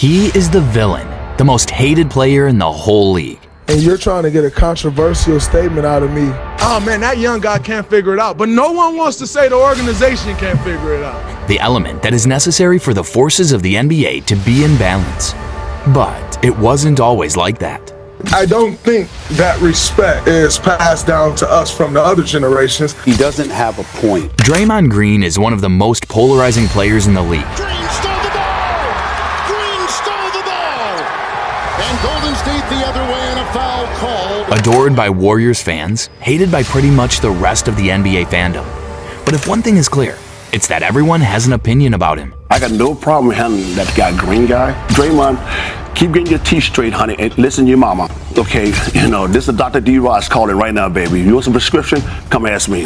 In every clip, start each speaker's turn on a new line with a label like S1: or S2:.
S1: He is the villain, the most hated player in the whole league.
S2: And you're trying to get a controversial statement out of me.
S3: Oh man, that young guy can't figure it out. But no one wants to say the organization can't figure it out.
S1: The element that is necessary for the forces of the NBA to be in balance. But it wasn't always like that.
S2: I don't think that respect is passed down to us from the other generations.
S4: He doesn't have a point.
S1: Draymond Green is one of the most polarizing players in the league.
S5: Green stole the ball! Green stole the ball! And Golden State the other way and a foul called.
S1: Adored by Warriors fans, hated by pretty much the rest of the NBA fandom. But if one thing is clear, it's that everyone has an opinion about him.
S6: I got no problem handling that guy, Green guy. Draymond, keep getting your teeth straight, honey, and listen to your mama. Okay, this is Dr. D. Ross calling right now, baby. You want some prescription? Come ask me.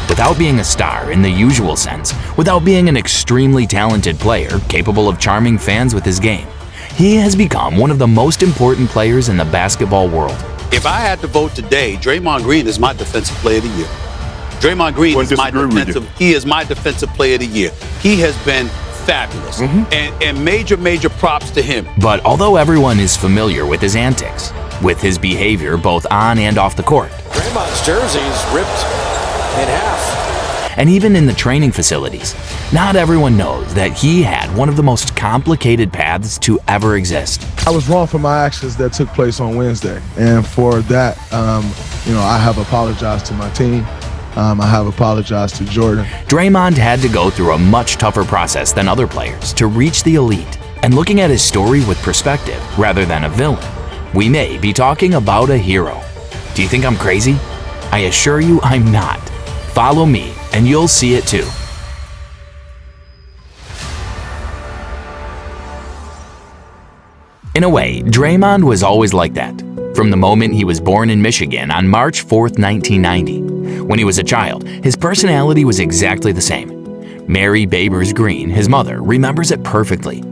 S1: Without being a star in the usual sense, without being an extremely talented player capable of charming fans with his game, he has become one of the most important players in the basketball world.
S4: If I had to vote today, Draymond Green is my defensive player of the year. Draymond Green is my defensive player of the year. He has been fabulous. And major props to him.
S1: But although everyone is familiar with his antics, with his behavior both on and off the court,
S7: Draymond's jersey is ripped in half.
S1: And even in the training facilities, not everyone knows that he had one of the most complicated paths to ever exist.
S2: I was wrong for my actions that took place on Wednesday. And for that, I have apologized to my team. I have apologized to Jordan.
S1: Draymond had to go through a much tougher process than other players to reach the elite. And looking at his story with perspective rather than a villain, we may be talking about a hero. Do you think I'm crazy? I assure you I'm not. Follow me and you'll see it too. In a way, Draymond was always like that. From the moment he was born in Michigan on March 4th, 1990. When he was a child, his personality was exactly the same. Mary Babers Green, his mother, remembers it perfectly.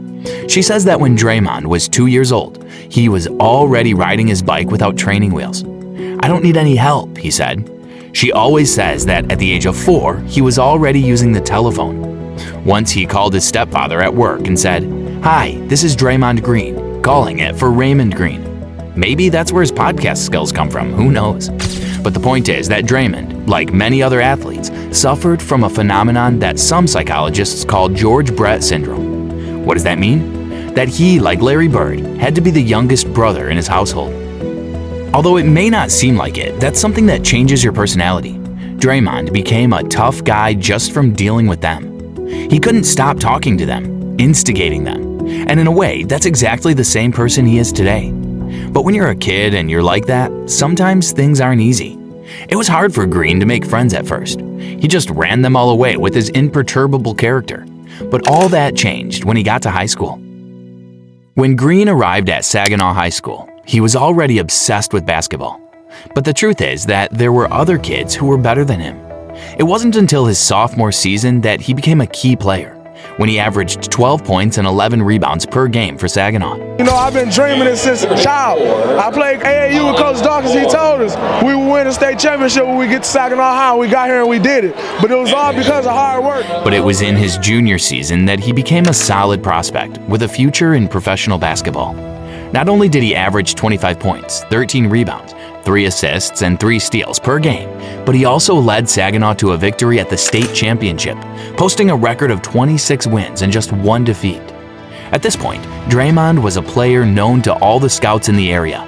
S1: She says that when Draymond was 2 years old, he was already riding his bike without training wheels. "I don't need any help," he said. She always says that at the age of 4, he was already using the telephone. Once he called his stepfather at work and said, "Hi, this is Draymond Green," calling it for Raymond Green. Maybe that's where his podcast skills come from, who knows? But the point is that Draymond, like many other athletes, suffered from a phenomenon that some psychologists call George Brett syndrome. What does that mean? That he, like Larry Bird, had to be the youngest brother in his household. Although it may not seem like it, that's something that changes your personality. Draymond became a tough guy just from dealing with them. He couldn't stop talking to them, instigating them. And in a way, that's exactly the same person he is today. But when you're a kid and you're like that, sometimes things aren't easy. It was hard for Green to make friends at first. He just ran them all away with his imperturbable character. But all that changed when he got to high school. When Green arrived at Saginaw High School, he was already obsessed with basketball. But the truth is that there were other kids who were better than him. It wasn't until his sophomore season that he became a key player, when he averaged 12 points and 11 rebounds per game for Saginaw.
S2: I've been dreaming this since a child. I played AAU with Coach Dawkins. He told us we would win a state championship when we get to Saginaw High. We got here and we did it. But it was all because of hard work.
S1: But it was in his junior season that he became a solid prospect with a future in professional basketball. Not only did he average 25 points, 13 rebounds, 3 assists, and 3 steals per game, but he also led Saginaw to a victory at the state championship, posting a record of 26 wins and just 1 defeat. At this point, Draymond was a player known to all the scouts in the area.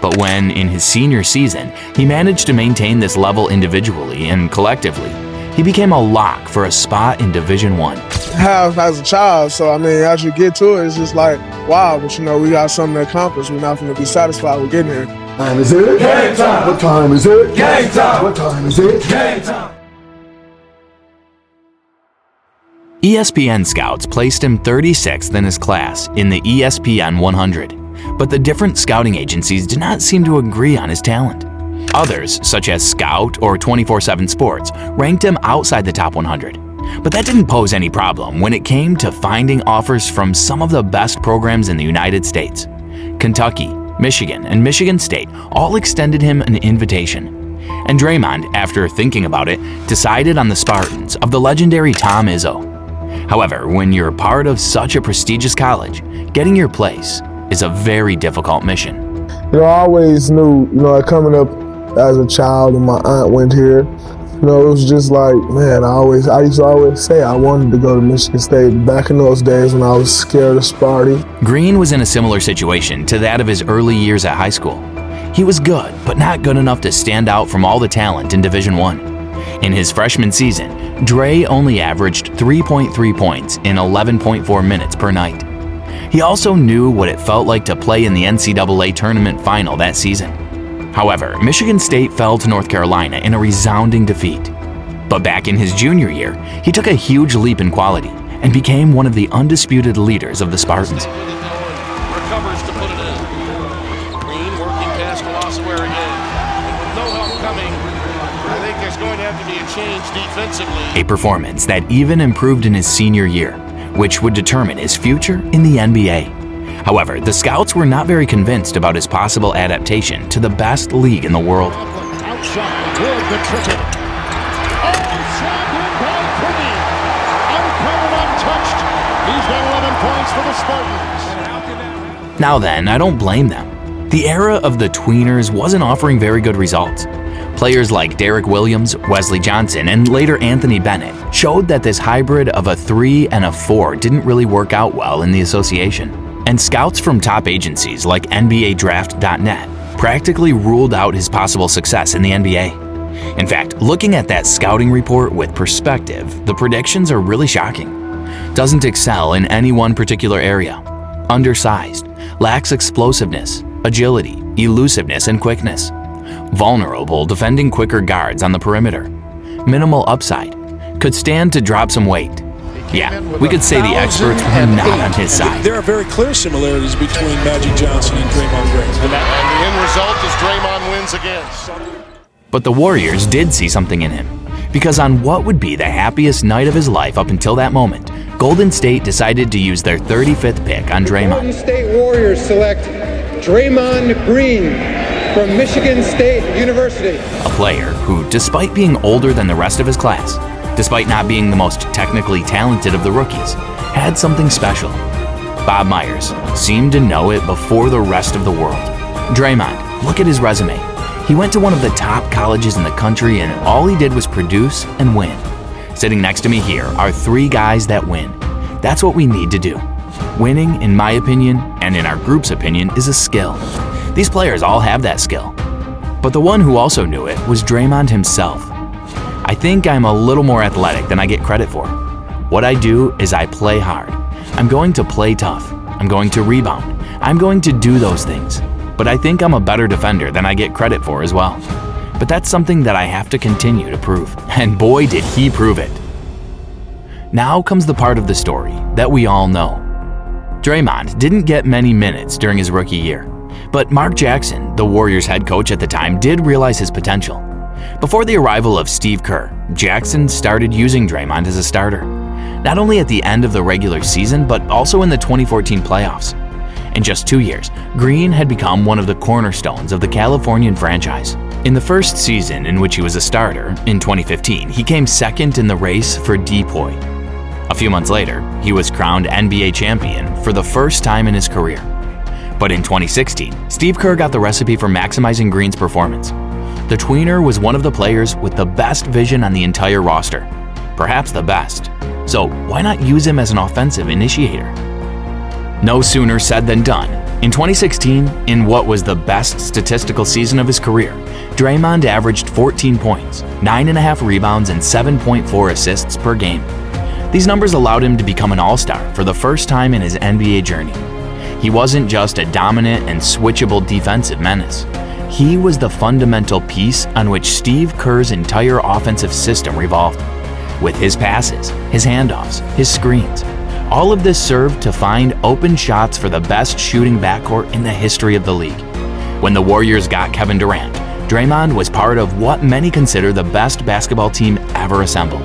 S1: But when, in his senior season, he managed to maintain this level individually and collectively, he became a lock for a spot in Division I.
S2: Have as a child, so as you get to it, it's just like, wow, but we got something to accomplish. We're not going to be satisfied with getting here.
S8: Time is it? Game time! What time is it?
S7: Game time!
S8: What time is it?
S7: Game time!
S1: ESPN scouts placed him 36th in his class in the ESPN 100, but the different scouting agencies did not seem to agree on his talent. Others, such as Scout or 24/7 Sports, ranked him outside the top 100. But that didn't pose any problem when it came to finding offers from some of the best programs in the United States. Kentucky, Michigan, and Michigan State all extended him an invitation. And Draymond, after thinking about it, decided on the Spartans of the legendary Tom Izzo. However, when you're part of such a prestigious college, getting your place is a very difficult mission.
S2: You know, I always knew, coming up as a child and my aunt went here, it was just like, man, I used to always say I wanted to go to Michigan State back in those days when I was scared of Sparty.
S1: Green was in a similar situation to that of his early years at high school. He was good, but not good enough to stand out from all the talent in Division I. In his freshman season, Dre only averaged 3.3 points in 11.4 minutes per night. He also knew what it felt like to play in the NCAA tournament final that season. However, Michigan State fell to North Carolina in a resounding defeat. But back in his junior year, he took a huge leap in quality and became one of the undisputed leaders of the Spartans.
S7: Recovers to put it in. Green working past Colosware again. And with no help coming, I think there's going to have to be a change defensively.
S1: A performance that even improved in his senior year, which would determine his future in the NBA. However, the scouts were not very convinced about his possible adaptation to the best league in the world.
S5: Outside, good, the tricky. Oh, shot in by Green. Uncovered, untouched. He's got 11 points for the Spartans.
S1: Now then, I don't blame them. The era of the tweeners wasn't offering very good results. Players like Derek Williams, Wesley Johnson, and later Anthony Bennett showed that this hybrid of a 3 and a 4 didn't really work out well in the association. And scouts from top agencies like NBADraft.net practically ruled out his possible success in the NBA. In fact, looking at that scouting report with perspective, the predictions are really shocking. Doesn't excel in any one particular area. Undersized, lacks explosiveness, agility, elusiveness, and quickness. Vulnerable, defending quicker guards on the perimeter. Minimal upside. Could stand to drop some weight. Yeah, we could say the experts were not on his side.
S9: There are very clear similarities between Magic Johnson and Draymond Green.
S5: And the end result is Draymond wins again.
S1: But the Warriors did see something in him, because on what would be the happiest night of his life up until that moment, Golden State decided to use their 35th pick on Draymond.
S10: Golden State Warriors select Draymond Green from Michigan State University.
S1: A player who, despite being older than the rest of his class, despite not being the most technically talented of the rookies, had something special. Bob Myers seemed to know it before the rest of the world. Draymond, look at his resume. He went to one of the top colleges in the country and all he did was produce and win. Sitting next to me here are 3 guys that win. That's what we need to do. Winning, in my opinion, and in our group's opinion, is a skill. These players all have that skill. But the one who also knew it was Draymond himself. I think I'm a little more athletic than I get credit for. What I do is I play hard. I'm going to play tough. I'm going to rebound. I'm going to do those things. But I think I'm a better defender than I get credit for as well. But that's something that I have to continue to prove. And boy, did he prove it. Now comes the part of the story that we all know. Draymond didn't get many minutes during his rookie year. But Mark Jackson, the Warriors head coach at the time, did realize his potential. Before the arrival of Steve Kerr, Jackson started using Draymond as a starter, not only at the end of the regular season, but also in the 2014 playoffs. In just 2 years, Green had become one of the cornerstones of the Californian franchise. In the first season in which he was a starter, in 2015, he came second in the race for DPOY. A few months later, he was crowned NBA champion for the first time in his career. But in 2016, Steve Kerr got the recipe for maximizing Green's performance. The tweener was one of the players with the best vision on the entire roster, perhaps the best. So why not use him as an offensive initiator? No sooner said than done. In 2016, in what was the best statistical season of his career, Draymond averaged 14 points, 9.5 rebounds, and 7.4 assists per game. These numbers allowed him to become an all-star for the first time in his NBA journey. He wasn't just a dominant and switchable defensive menace. He was the fundamental piece on which Steve Kerr's entire offensive system revolved. With his passes, his handoffs, his screens, all of this served to find open shots for the best shooting backcourt in the history of the league. When the Warriors got Kevin Durant, Draymond was part of what many consider the best basketball team ever assembled.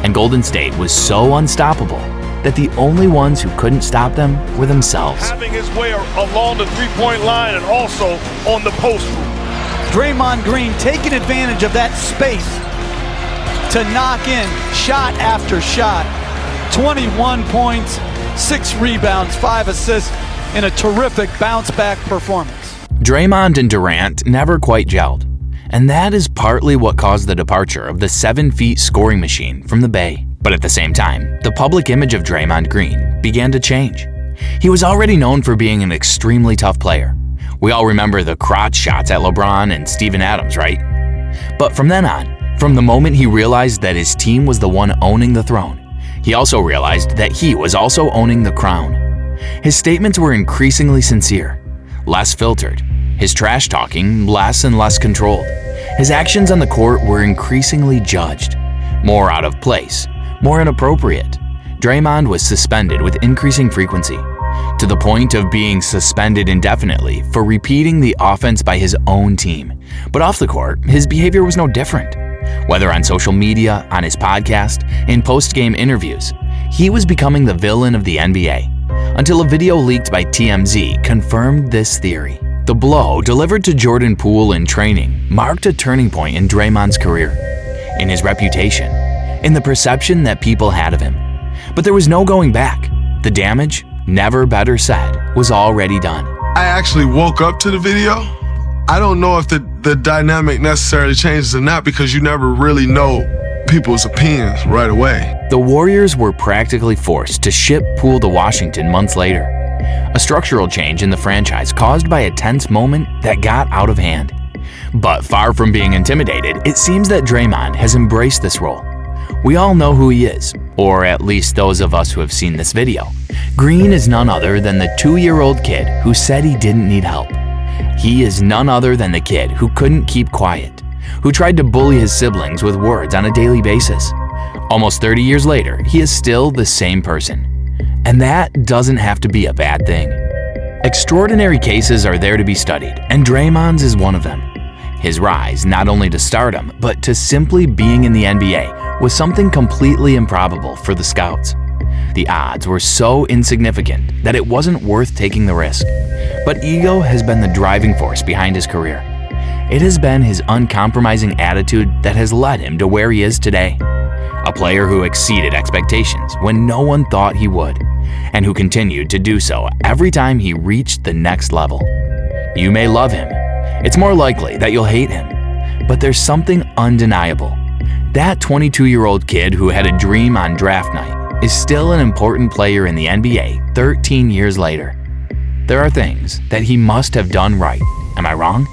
S1: And Golden State was so unstoppable that the only ones who couldn't stop them were themselves.
S11: Having his way along the three-point line and also on the post.
S12: Draymond Green taking advantage of that space to knock in shot after shot 21 points, 6 rebounds, 5 assists in a terrific bounce-back performance.
S1: Draymond and Durant never quite gelled, and that is partly what caused the departure of the 7-feet scoring machine from the Bay. But at the same time, the public image of Draymond Green began to change. He was already known for being an extremely tough player. We all remember the crotch shots at LeBron and Steven Adams, right? But from then on, from the moment he realized that his team was the one owning the throne, he also realized that he was also owning the crown. His statements were increasingly sincere, less filtered, his trash talking less and less controlled. His actions on the court were increasingly judged, more out of place, more inappropriate. Draymond was suspended with increasing frequency, to the point of being suspended indefinitely for repeating the offense by his own team. But off the court, his behavior was no different. Whether on social media, on his podcast, in post-game interviews, he was becoming the villain of the NBA, until a video leaked by TMZ confirmed this theory. The blow delivered to Jordan Poole in training marked a turning point in Draymond's career, in his reputation, in the perception that people had of him. But there was no going back. The damage, never better said, was already done.
S3: I actually woke up to the video. I don't know if the dynamic necessarily changes or not, because you never really know people's opinions right away.
S1: The Warriors were practically forced to ship Poole to Washington months later, a structural change in the franchise caused by a tense moment that got out of hand. But far from being intimidated, it seems that Draymond has embraced this role. We all know who he is, or at least those of us who have seen this video. Green is none other than the 2-year-old kid who said he didn't need help. He is none other than the kid who couldn't keep quiet, who tried to bully his siblings with words on a daily basis. Almost 30 years later, he is still the same person. And that doesn't have to be a bad thing. Extraordinary cases are there to be studied, and Draymond's is one of them. His rise not only to stardom, but to simply being in the NBA was something completely improbable for the scouts. The odds were so insignificant that it wasn't worth taking the risk. But ego has been the driving force behind his career. It has been his uncompromising attitude that has led him to where he is today. A player who exceeded expectations when no one thought he would, and who continued to do so every time he reached the next level. You may love him. It's more likely that you'll hate him. But there's something undeniable. That 22-year-old kid who had a dream on draft night is still an important player in the NBA 13 years later. There are things that he must have done right. Am I wrong?